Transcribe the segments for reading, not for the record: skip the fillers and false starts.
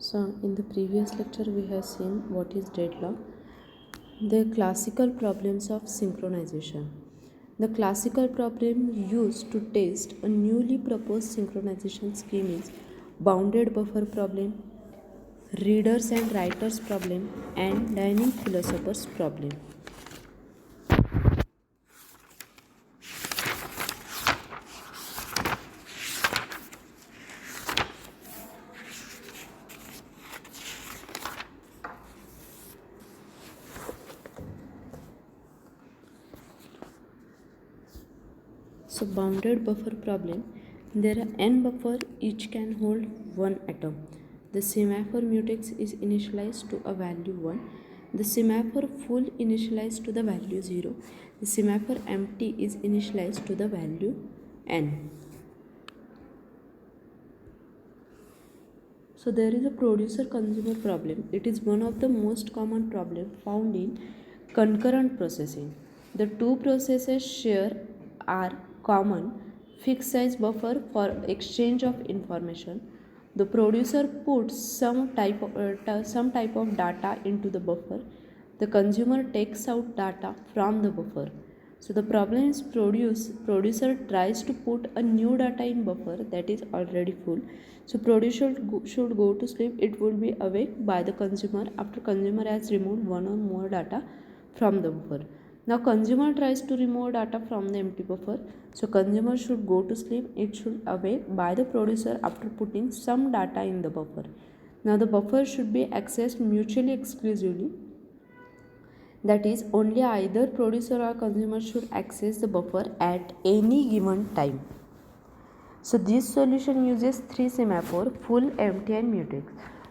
So, in the previous lecture, we have seen what is deadlock, the classical problems of synchronization. The classical problem used to test a newly proposed synchronization scheme is bounded buffer problem, readers and writers problem, and dining philosophers problem. So, bounded buffer problem, there are n buffer, each can hold one atom. The semaphore mutex is initialized to a value 1. The semaphore full initialized to the value 0. The semaphore empty is initialized to the value n. So there is a producer consumer problem. It is one of the most common problem found in concurrent processing. The two processes share are common fixed size buffer for exchange of information. The producer puts some type of data into the buffer. The consumer takes out data from the buffer. So the problem is producer tries to put a new data in buffer that is already full. So producer should go to sleep. It will be awake by the consumer after consumer has removed one or more data from the buffer. Now consumer tries to remove data from the empty buffer. So consumer should go to sleep. It should awake by the producer after putting some data in the buffer. Now the buffer should be accessed mutually exclusively. That is, only either producer or consumer should access the buffer at any given time. So this solution uses three semaphore: full, empty and mutex.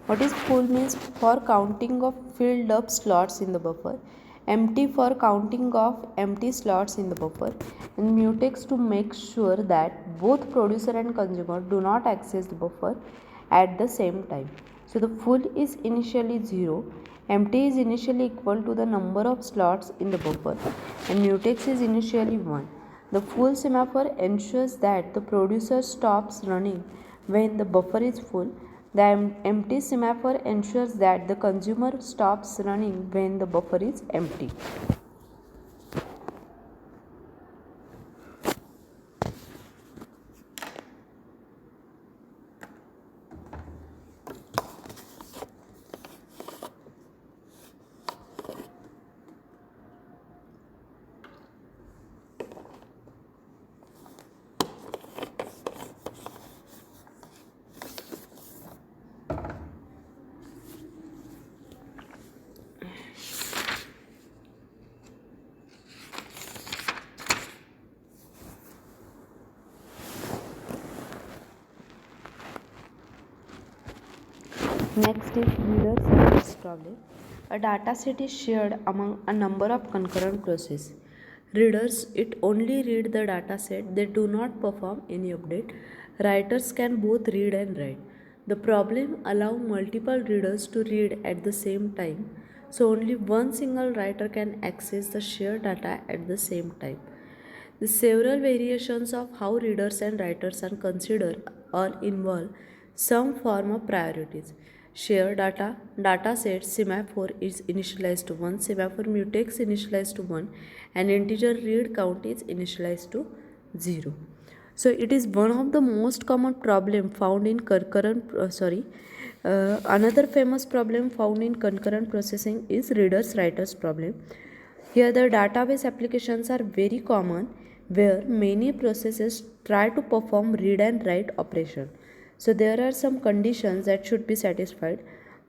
What is full means for counting of filled up slots in the buffer, empty for counting of empty slots in the buffer, and mutex to make sure that both producer and consumer do not access the buffer at the same time. So the full is initially 0, empty is initially equal to the number of slots in the buffer, and mutex is initially 1. The full semaphore ensures that the producer stops running when the buffer is full. The empty semaphore ensures that the consumer stops running when the buffer is empty. Next is reader-service problem. A data set is shared among a number of concurrent processes. Readers, it only read the data set. They do not perform any update. Writers can both read and write. The problem allows multiple readers to read at the same time. So only one single writer can access the shared data at the same time. The several variations of how readers and writers are considered or involve some form of priorities. Share data set semaphore is initialized to 1, semaphore mutex initialized to 1, and integer read count is initialized to 0. So it is one of the most common problem found in another famous problem found in concurrent processing is readers writers problem. Here the database applications are very common where many processes try to perform read and write operation. So there are some conditions that should be satisfied.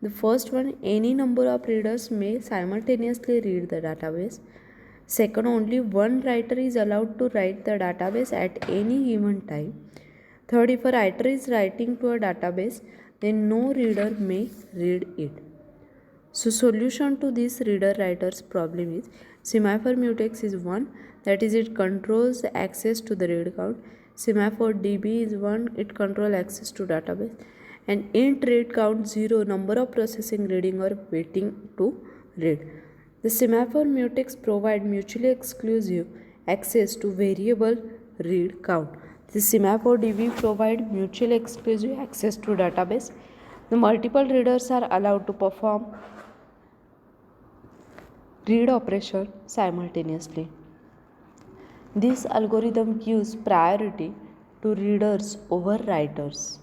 The first one, any number of readers may simultaneously read the database. Second, only one writer is allowed to write the database at any given time. Third, if a writer is writing to a database, then no reader may read it. So solution to this reader writers problem is semaphore mutex is 1, that is it controls the access to the read count. Semaphore db is 1, it controls access to database, and int read count 0, number of processing reading or waiting to read. The semaphore mutex provide mutually exclusive access to variable read count. The semaphore db provide mutually exclusive access to database. The multiple readers are allowed to perform read operation simultaneously. This algorithm gives priority to readers over writers.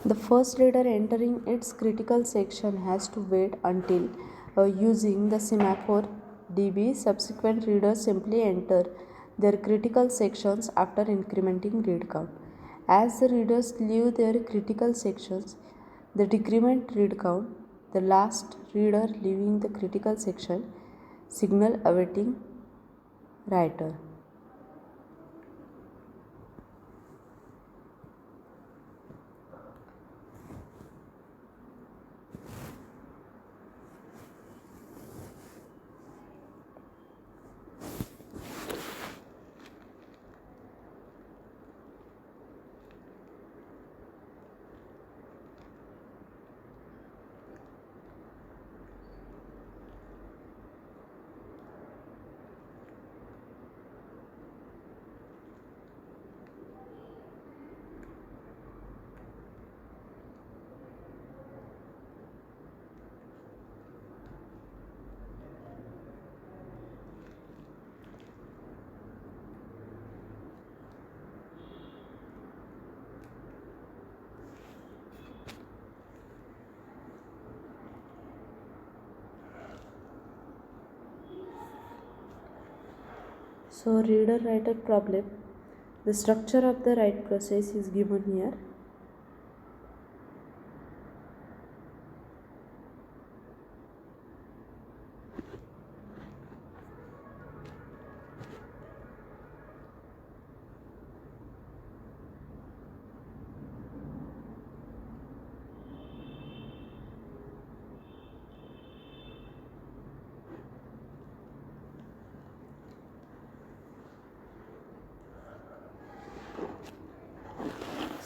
The first reader entering its critical section has to wait until using the semaphore DB. Subsequent readers simply enter their critical sections after incrementing read count. As the readers leave their critical sections, the decrement read count, the last reader leaving the critical section, signal awaiting writer. So, reader writer problem. The structure of the write process is given here.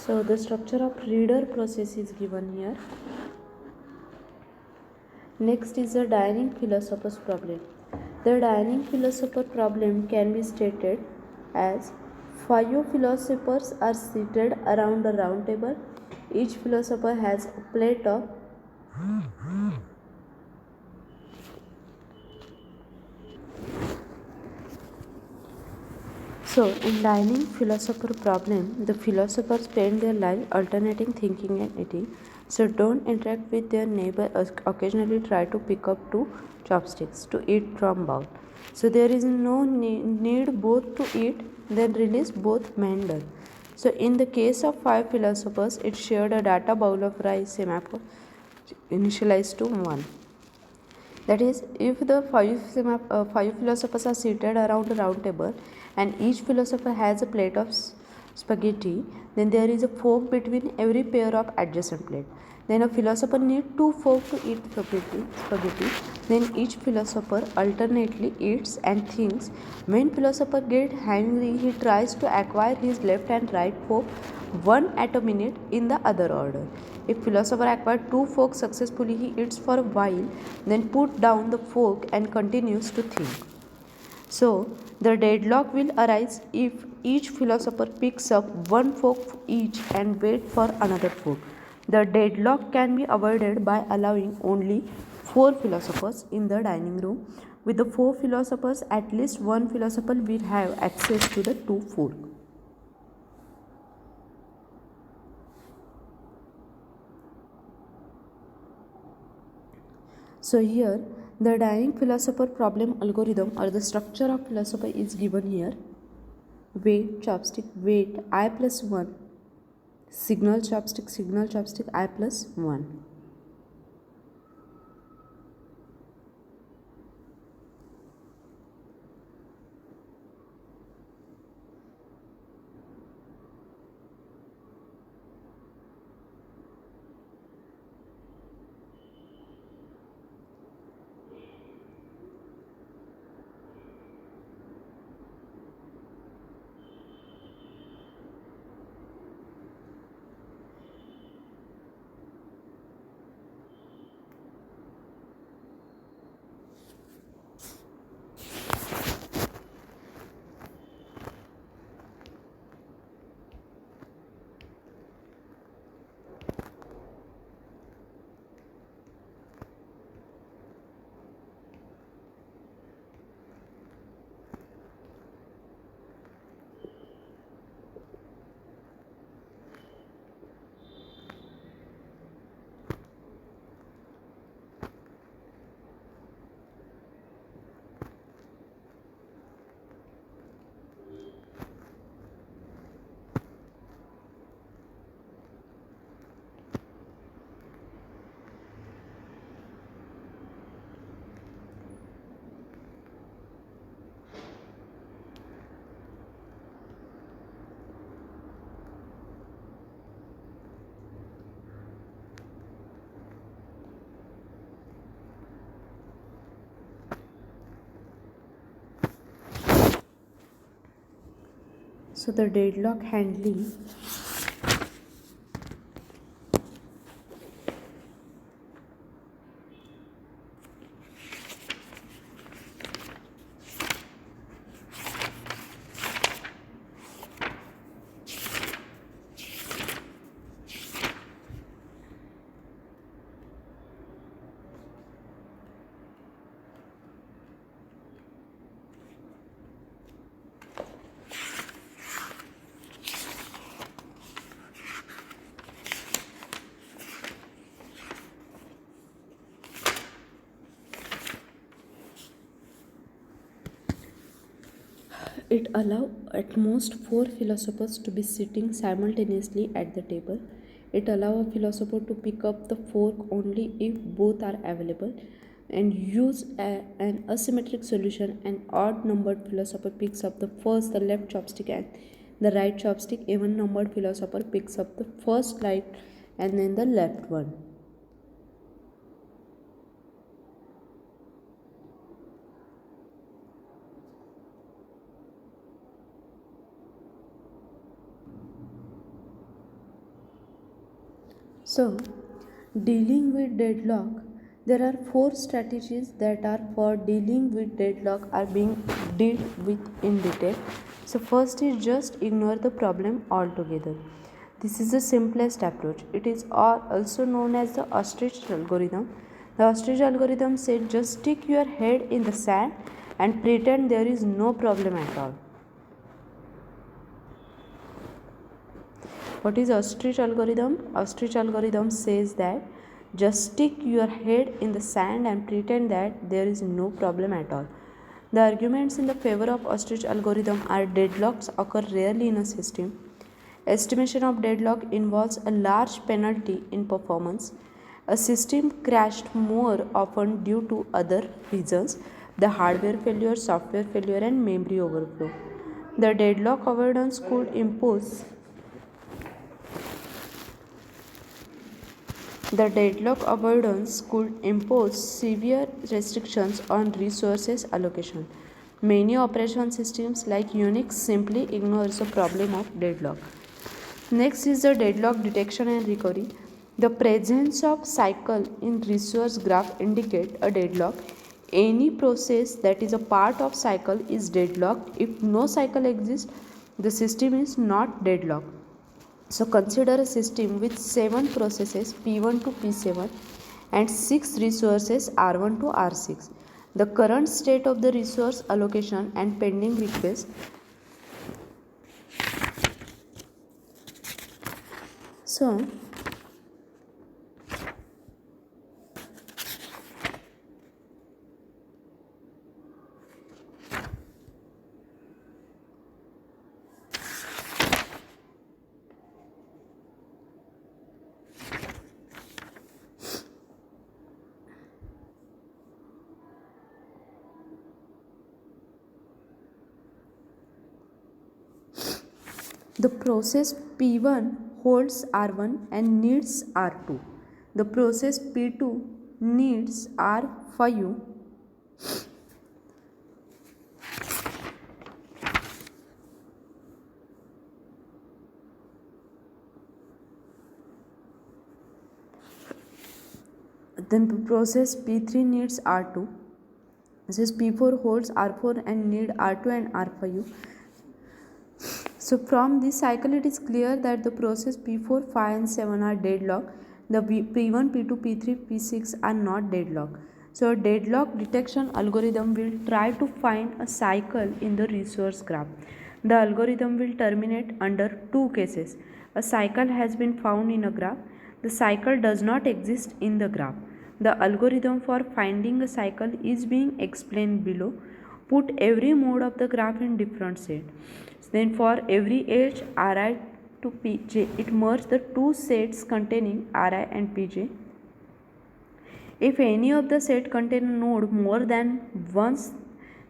So the structure of reader process is given here. Next is the dining philosopher's problem. The dining philosopher problem can be stated as five philosophers are seated around a round table. Each philosopher has a plate of So, in dining philosopher problem, the philosophers spend their life alternating thinking and eating. So, don't interact with their neighbor. Occasionally, try to pick up two chopsticks to eat from bowl. So, there is no need both to eat, then release both mandel. So, in the case of five philosophers, it shared a data bowl of rice semaphore initialized to 1. That is, if the five philosophers are seated around a round table and each philosopher has a plate of spaghetti, then there is a fork between every pair of adjacent plate. Then a philosopher needs two forks to eat spaghetti. Then each philosopher alternately eats and thinks. When philosopher gets hungry, he tries to acquire his left and right fork one at a minute in the other order. If philosopher acquires two forks successfully, he eats for a while, then put down the fork and continues to think. So, the deadlock will arise if each philosopher picks up one fork each and wait for another fork. The deadlock can be avoided by allowing only 4 philosophers in the dining room. With the 4 philosophers, at least one philosopher will have access to the 2 forks. So here the dining philosopher problem algorithm or the structure of philosopher is given here. Wait chopstick wait I plus 1, signal chopstick I plus 1. So the deadlock handling. It allows at most four philosophers to be sitting simultaneously at the table. It allows a philosopher to pick up the fork only if both are available and use an asymmetric solution. An odd numbered philosopher picks up the left chopstick, and the right chopstick. Even numbered philosopher picks up the first right and then the left one. So, dealing with deadlock, there are four strategies that are for dealing with deadlock are being dealt with in detail. So, first is just ignore the problem altogether. This is the simplest approach. It is also known as the ostrich algorithm. The ostrich algorithm said just stick your head in the sand and pretend there is no problem at all. What is ostrich algorithm? Ostrich algorithm says that just stick your head in the sand and pretend that there is no problem at all. The arguments in the favor of ostrich algorithm are deadlocks occur rarely in a system. Estimation of deadlock involves a large penalty in performance. A system crashed more often due to other reasons, the hardware failure, software failure, and memory overflow. The deadlock avoidance could impose The deadlock avoidance could impose severe restrictions on resources allocation. Many operation systems like Unix simply ignores the problem of deadlock. Next is the deadlock detection and recovery. The presence of cycle in resource graph indicate a deadlock. Any process that is a part of cycle is deadlocked. If no cycle exists, the system is not deadlocked. So consider a system with 7 processes P1 to P7 and 6 resources R1 to R6. The current state of the resource allocation and pending request. So the process P1 holds R1 and needs R2. The process P2 needs R5. Then process P3 needs R2. This is P4 holds R4 and need R2 and R5. So from this cycle it is clear that the process P4, 5 and 7 are deadlocked. The P1, P2, P3, P6 are not deadlocked. So a deadlock detection algorithm will try to find a cycle in the resource graph. The algorithm will terminate under two cases. A cycle has been found in a graph. The cycle does not exist in the graph. The algorithm for finding a cycle is being explained below. Put every node of the graph in different set. Then for every edge Ri to Pj, it merges the two sets containing Ri and Pj. If any of the set contain a node more than once,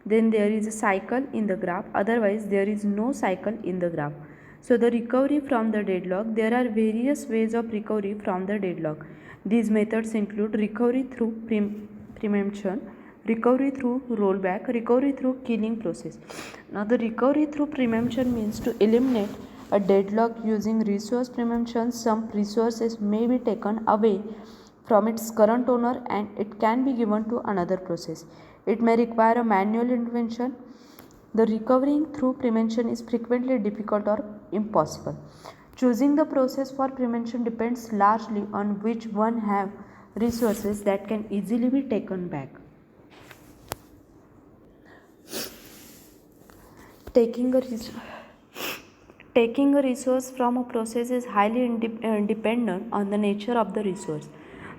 then there is a cycle in the graph. Otherwise, there is no cycle in the graph. So the recovery from the deadlock, there are various ways of recovery from the deadlock. These methods include recovery through preemption, Recovery through rollback, recovery through killing process. Now the recovery through preemption means to eliminate a deadlock using resource preemption. Some resources may be taken away from its current owner and it can be given to another process. It may require a manual intervention. The recovering through preemption is frequently difficult or impossible. Choosing the process for preemption depends largely on which one have resources that can easily be taken back. Taking a resource from a process is highly dependent on the nature of the resource.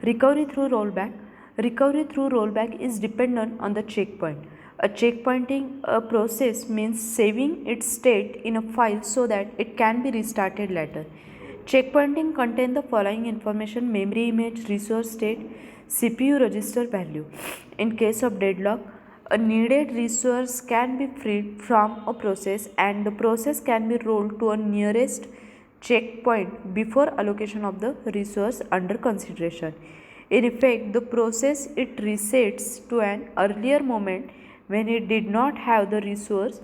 Recovery through rollback. Recovery through rollback is dependent on the checkpoint. A checkpointing a process means saving its state in a file so that it can be restarted later. Checkpointing contains the following information: memory image, resource state, CPU register value. In case of deadlock, a needed resource can be freed from a process and the process can be rolled to a nearest checkpoint before allocation of the resource under consideration. In effect, the process it resets to an earlier moment when it did not have the resource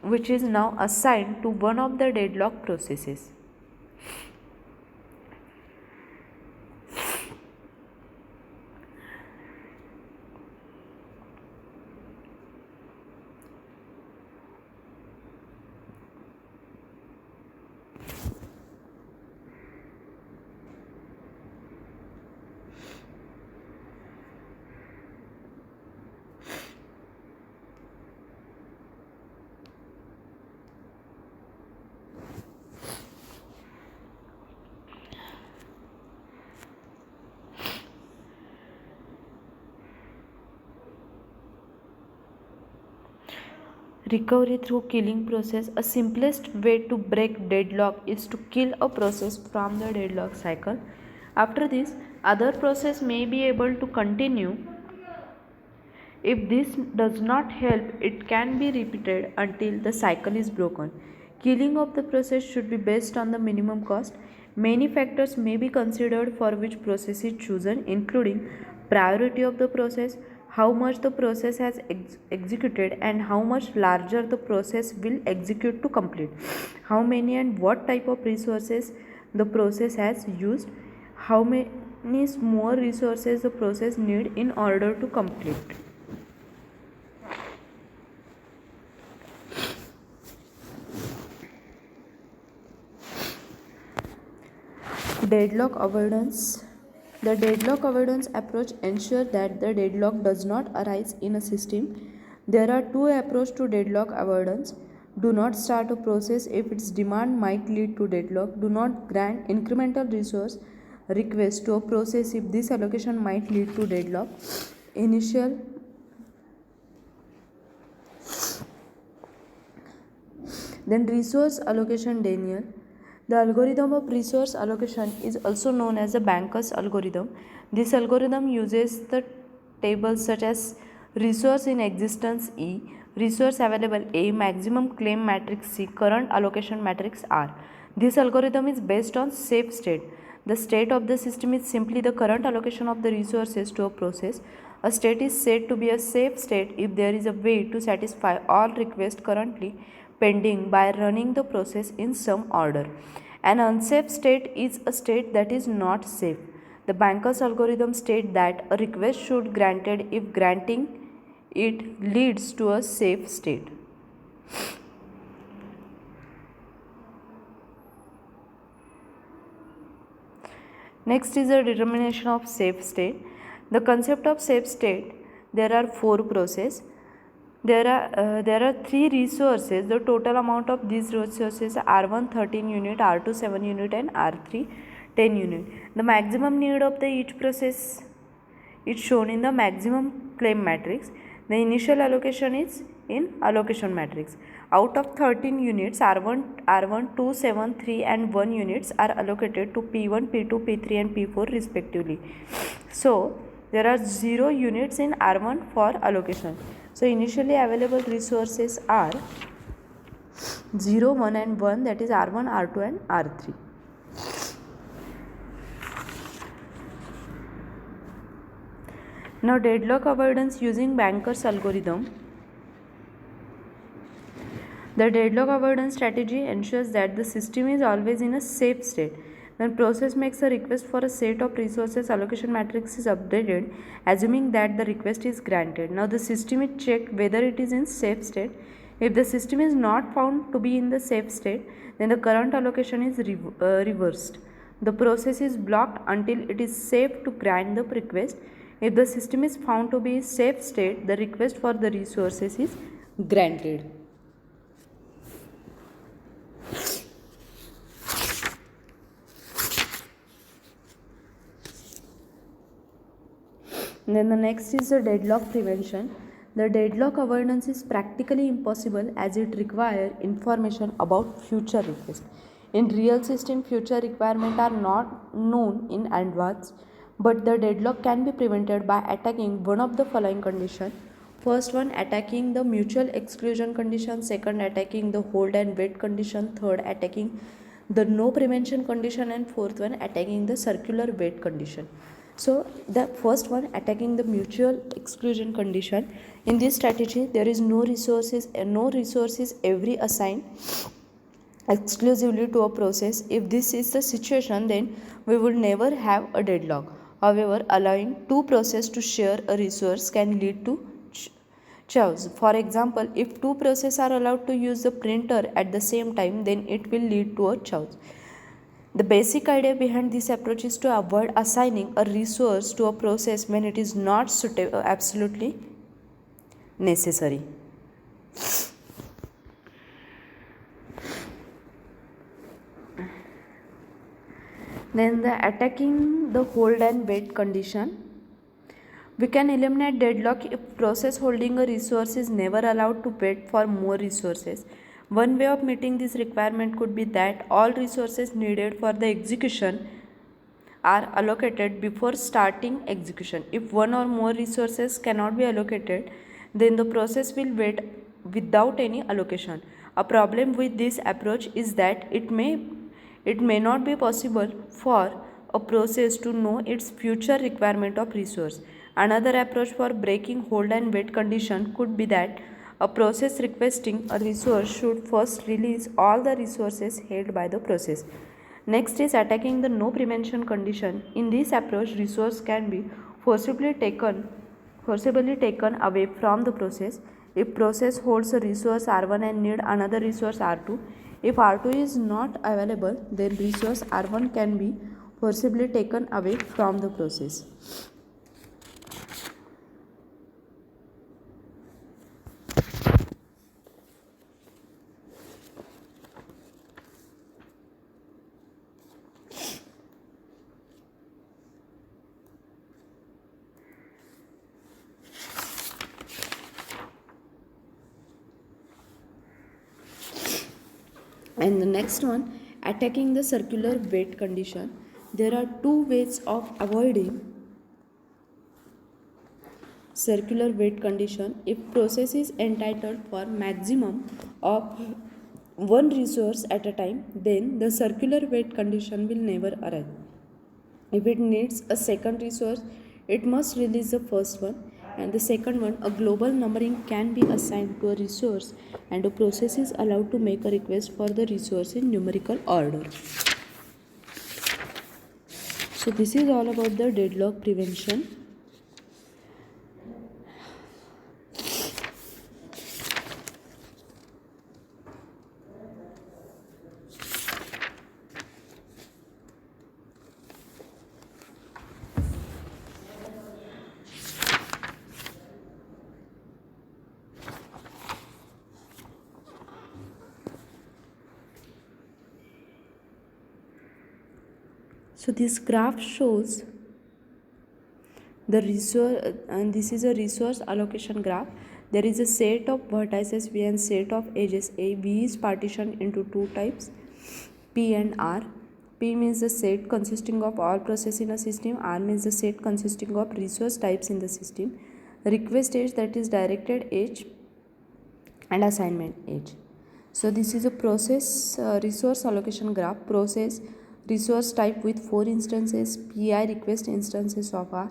which is now assigned to one of the deadlock processes. Recovery through killing process. A simplest way to break deadlock is to kill a process from the deadlock cycle. After this, other process may be able to continue. If this does not help, it can be repeated until the cycle is broken. Killing of the process should be based on the minimum cost. Many factors may be considered for which process is chosen, including priority of the process, how much the process has executed, and how much larger the process will execute to complete, how many and what type of resources the process has used, how many more resources the process need in order to complete. Deadlock avoidance. The deadlock avoidance approach ensures that the deadlock does not arise in a system. There are two approaches to deadlock avoidance. Do not start a process if its demand might lead to deadlock. Do not grant incremental resource request to a process if this allocation might lead to deadlock. Initial Then resource allocation denial. The algorithm of resource allocation is also known as the Banker's algorithm. This algorithm uses the tables such as resource in existence E, resource available A, maximum claim matrix C, current allocation matrix R. This algorithm is based on safe state. The state of the system is simply the current allocation of the resources to a process. A state is said to be a safe state if there is a way to satisfy all requests currently pending by running the process in some order. An unsafe state is a state that is not safe. The Banker's algorithm states that a request should be granted if granting it leads to a safe state. Next is the determination of safe state. The concept of safe state, there are four processes. There are three resources. The total amount of these resources are R1 13 unit, R2 7 unit and R3 10 unit. The maximum need of each process is shown in the maximum claim matrix. The initial allocation is in allocation matrix. Out of 13 units, R1, 2, 7, 3 and 1 units are allocated to P1, P2, P3 and P4 respectively. So, there are 0 units in R1 for allocation. So, initially available resources are 0, 1 and 1, that is R1, R2 and R3. Now deadlock avoidance using Banker's algorithm. The deadlock avoidance strategy ensures that the system is always in a safe state. When process makes a request for a set of resources, allocation matrix is updated, assuming that the request is granted. Now the system is checked whether it is in safe state. If the system is not found to be in the safe state, then the current allocation is reversed. The process is blocked until it is safe to grant the request. If the system is found to be in safe state, the request for the resources is granted. And then the next is the deadlock prevention. The deadlock avoidance is practically impossible as it requires information about future requests. In real system, future requirements are not known in advance, but the deadlock can be prevented by attacking one of the following conditions. First one, attacking the mutual exclusion condition. Second, attacking the hold and wait condition. Third, attacking the no prevention condition. And fourth one, attacking the circular wait condition. So the first one, attacking the mutual exclusion condition. In this strategy, there is no resources every assigned exclusively to a process. If this is the situation, then we will never have a deadlock. However, allowing two processes to share a resource can lead to chaos. For example, if two processes are allowed to use the printer at the same time, then it will lead to a chaos. The basic idea behind this approach is to avoid assigning a resource to a process when it is not absolutely necessary. Then the attacking the hold and wait condition. We can eliminate deadlock if process holding a resource is never allowed to wait for more resources. One way of meeting this requirement could be that all resources needed for the execution are allocated before starting execution. If one or more resources cannot be allocated, then the process will wait without any allocation. A problem with this approach is that it may not be possible for a process to know its future requirement of resource. Another approach for breaking hold and wait condition could be that a process requesting a resource should first release all the resources held by the process. Next is attacking the no prevention condition. In this approach, resource can be forcibly taken away from the process. If process holds a resource R1 and need another resource R2, if R2 is not available, then resource R1 can be forcibly taken away from the process. And the next one, attacking the circular wait condition. There are two ways of avoiding circular wait condition. If process is entitled for maximum of one resource at a time, then the circular wait condition will never arise. If it needs a second resource, it must release the first one. And the second one, a global numbering can be assigned to a resource and a process is allowed to make a request for the resource in numerical order. So this is all about the deadlock prevention. So this graph shows the resource, and this is a resource allocation graph. There is a set of vertices V and set of edges A. V is partitioned into two types, P and R. P means the set consisting of all processes in a system. R means the set consisting of resource types in the system. Request edge, that is directed edge, and assignment edge. So this is a process resource allocation graph. Process resource type with 4 instances, PI request instances of R,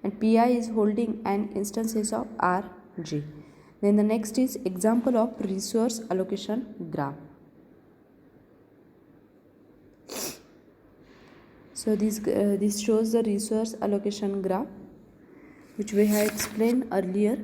and Pi is holding an instances of Rj. Then the next is example of resource allocation graph. So this shows the resource allocation graph which we have explained earlier.